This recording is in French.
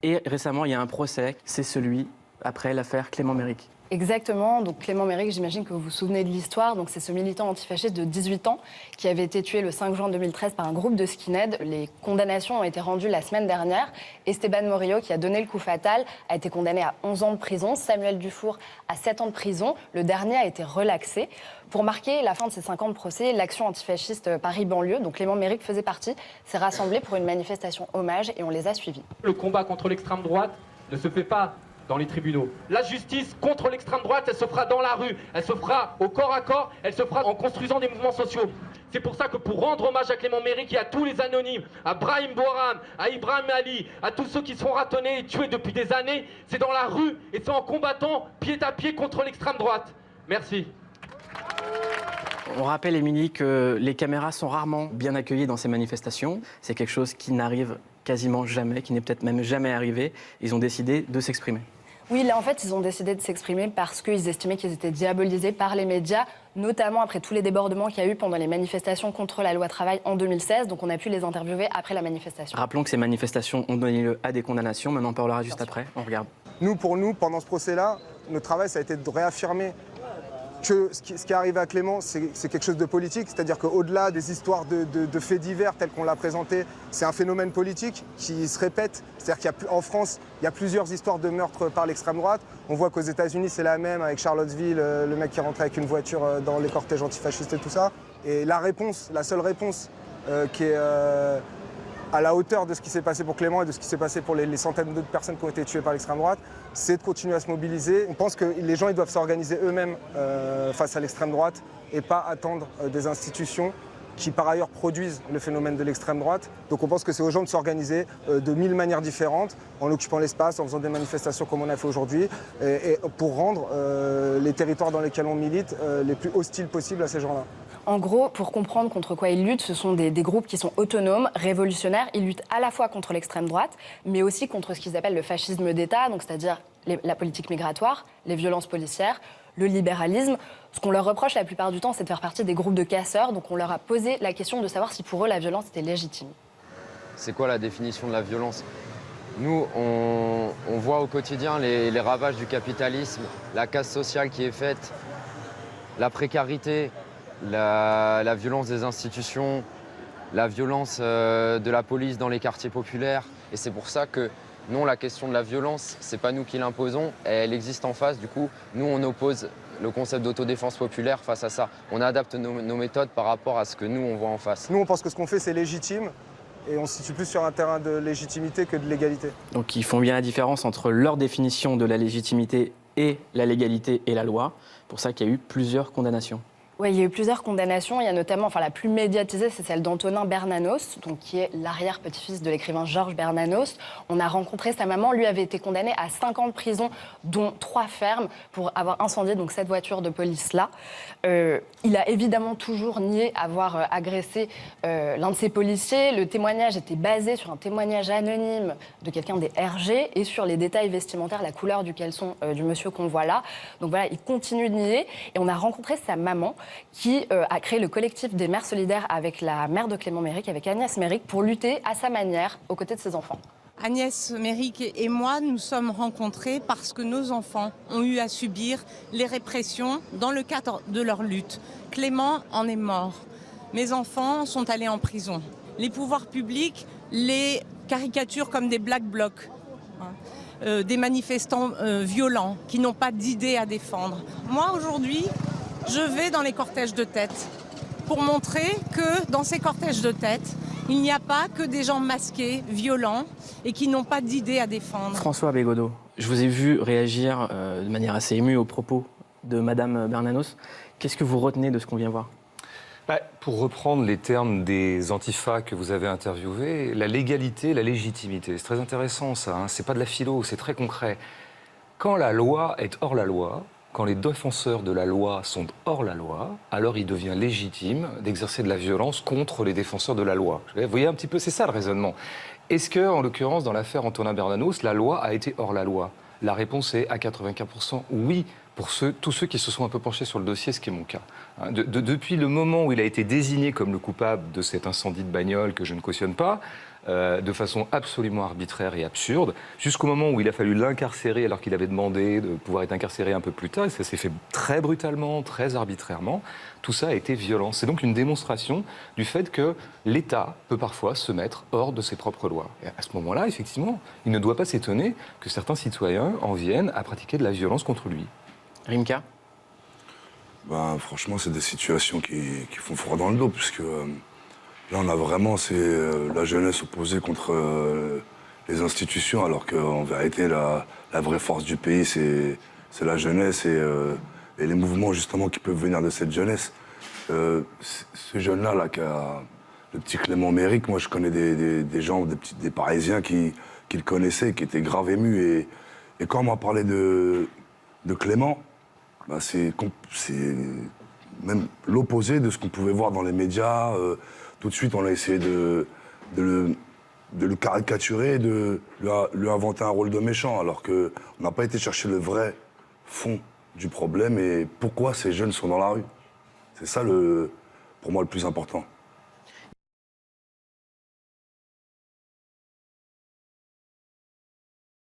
Et récemment, il y a un procès, c'est celui après l'affaire Clément Méric. Exactement. Donc Clément Méric, j'imagine que vous vous souvenez de l'histoire. Donc c'est ce militant antifasciste de 18 ans qui avait été tué le 5 juin 2013 par un groupe de skinheads. Les condamnations ont été rendues la semaine dernière. Esteban Morillo, qui a donné le coup fatal, a été condamné à 11 ans de prison. Samuel Dufour à 7 ans de prison. Le dernier a été relaxé. Pour marquer la fin de ces 5 ans de procès, l'Action antifasciste Paris-Banlieue, donc Clément Méric faisait partie, s'est rassemblée pour une manifestation hommage et on les a suivis. Le combat contre l'extrême droite ne se fait pas dans les tribunaux. La justice contre l'extrême droite, elle se fera dans la rue, elle se fera au corps à corps, elle se fera en construisant des mouvements sociaux. C'est pour ça que pour rendre hommage à Clément Méric et à tous les anonymes, à Brahim Boram, à Ibrahim Ali, à tous ceux qui se font ratonnés et tués depuis des années, c'est dans la rue et c'est en combattant pied à pied contre l'extrême droite. Merci. On rappelle, Émilie, que les caméras sont rarement bien accueillies dans ces manifestations. C'est quelque chose qui n'arrive quasiment jamais, qui n'est peut-être même jamais arrivé. Ils ont décidé de s'exprimer. Oui, là, en fait, ils ont décidé de s'exprimer parce qu'ils estimaient qu'ils étaient diabolisés par les médias, notamment après tous les débordements qu'il y a eu pendant les manifestations contre la loi travail en 2016. Donc, on a pu les interviewer après la manifestation. Rappelons que ces manifestations ont donné lieu à des condamnations, mais on en parlera juste après. On regarde. Pour nous, pendant ce procès-là, notre travail, ça a été de réaffirmer que ce qui est arrivé à Clément, c'est quelque chose de politique, c'est-à-dire qu'au-delà des histoires de faits divers tels qu'on l'a présenté, c'est un phénomène politique qui se répète. C'est-à-dire qu'en France, il y a plusieurs histoires de meurtres par l'extrême droite. On voit qu'aux États-Unis, c'est la même, avec Charlottesville, le mec qui est rentré avec une voiture dans les cortèges antifascistes et tout ça. Et la seule réponse qui est à la hauteur de ce qui s'est passé pour Clément et de ce qui s'est passé pour les centaines d'autres personnes qui ont été tuées par l'extrême droite, c'est de continuer à se mobiliser. On pense que les gens ils doivent s'organiser eux-mêmes face à l'extrême droite et pas attendre des institutions qui par ailleurs produisent le phénomène de l'extrême droite. Donc on pense que c'est aux gens de s'organiser de 1000 manières différentes, en occupant l'espace, en faisant des manifestations comme on a fait aujourd'hui, et pour rendre les territoires dans lesquels on milite les plus hostiles possibles à ces gens-là. En gros, pour comprendre contre quoi ils luttent, ce sont des groupes qui sont autonomes, révolutionnaires. Ils luttent à la fois contre l'extrême droite, mais aussi contre ce qu'ils appellent le fascisme d'État, donc c'est-à-dire la politique migratoire, les violences policières, le libéralisme. Ce qu'on leur reproche la plupart du temps, c'est de faire partie des groupes de casseurs. Donc on leur a posé la question de savoir si pour eux la violence était légitime. C'est quoi la définition de la violence ? Nous, on voit au quotidien les ravages du capitalisme, la casse sociale qui est faite, la précarité, la violence des institutions, la violence de la police dans les quartiers populaires. Et c'est pour ça que non, la question de la violence, c'est pas nous qui l'imposons, elle existe en face. Du coup, nous, on oppose le concept d'autodéfense populaire face à ça. On adapte nos méthodes par rapport à ce que nous, on voit en face. Nous, on pense que ce qu'on fait, c'est légitime. Et on se situe plus sur un terrain de légitimité que de légalité. Donc ils font bien la différence entre leur définition de la légitimité et la légalité et la loi. C'est pour ça qu'il y a eu plusieurs condamnations. Oui, il y a eu plusieurs condamnations. Il y a notamment, la plus médiatisée, c'est celle d'Antonin Bernanos, donc qui est l'arrière-petit-fils de l'écrivain Georges Bernanos. On a rencontré sa maman. Lui avait été condamné à 5 ans de prison, dont 3 fermes, pour avoir incendié donc cette voiture de police-là. Il a évidemment toujours nié avoir agressé l'un de ses policiers. Le témoignage était basé sur un témoignage anonyme de quelqu'un des RG et sur les détails vestimentaires, la couleur du caleçon du monsieur qu'on voit là. Donc voilà, il continue de nier. Et on a rencontré sa maman, qui a créé le collectif des mères solidaires avec la mère de Clément Méric, avec Agnès Méric, pour lutter à sa manière aux côtés de ses enfants. Agnès Méric et moi nous sommes rencontrés parce que nos enfants ont eu à subir les répressions dans le cadre de leur lutte. Clément en est mort. Mes enfants sont allés en prison. Les pouvoirs publics les caricaturent comme des black blocs. Des manifestants violents qui n'ont pas d'idées à défendre. Moi aujourd'hui, je vais dans les cortèges de tête pour montrer que dans ces cortèges de tête, il n'y a pas que des gens masqués, violents et qui n'ont pas d'idées à défendre. François Bégodeau, je vous ai vu réagir de manière assez émue aux propos de Madame Bernanos. Qu'est-ce que vous retenez de ce qu'on vient voir ? Pour reprendre les termes des antifas que vous avez interviewés, la légalité, la légitimité, c'est très intéressant ça, hein, c'est pas de la philo, c'est très concret. Quand la loi est hors la loi, quand les défenseurs de la loi sont hors la loi, alors il devient légitime d'exercer de la violence contre les défenseurs de la loi. Vous voyez un petit peu, c'est ça le raisonnement. Est-ce que, en l'occurrence, dans l'affaire Antonin Bernanos, la loi a été hors la loi ? La réponse est à 95% oui, pour tous ceux qui se sont un peu penchés sur le dossier, ce qui est mon cas. Depuis le moment où il a été désigné comme le coupable de cet incendie de bagnole que je ne cautionne pas, de façon absolument arbitraire et absurde, jusqu'au moment où il a fallu l'incarcérer alors qu'il avait demandé de pouvoir être incarcéré un peu plus tard. Et ça s'est fait très brutalement, très arbitrairement. Tout ça a été violent. C'est donc une démonstration du fait que l'État peut parfois se mettre hors de ses propres lois. Et à ce moment-là, effectivement, il ne doit pas s'étonner que certains citoyens en viennent à pratiquer de la violence contre lui. Rimka? Franchement, c'est des situations qui font froid dans le dos, puisque là, on a vraiment la jeunesse opposée contre les institutions, alors qu'en vérité, la vraie force du pays, c'est la jeunesse et les mouvements, justement, qui peuvent venir de cette jeunesse. Ce jeune-là, le petit Clément Méric, moi, je connais des gens, des Parisiens qui le connaissaient, qui étaient grave émus. Et quand on m'a parlé de Clément, c'est même l'opposé de ce qu'on pouvait voir dans les médias. Tout de suite, on a essayé de le caricaturer, de lui inventer un rôle de méchant, alors qu'on n'a pas été chercher le vrai fond du problème et pourquoi ces jeunes sont dans la rue. C'est ça, pour moi, le plus important.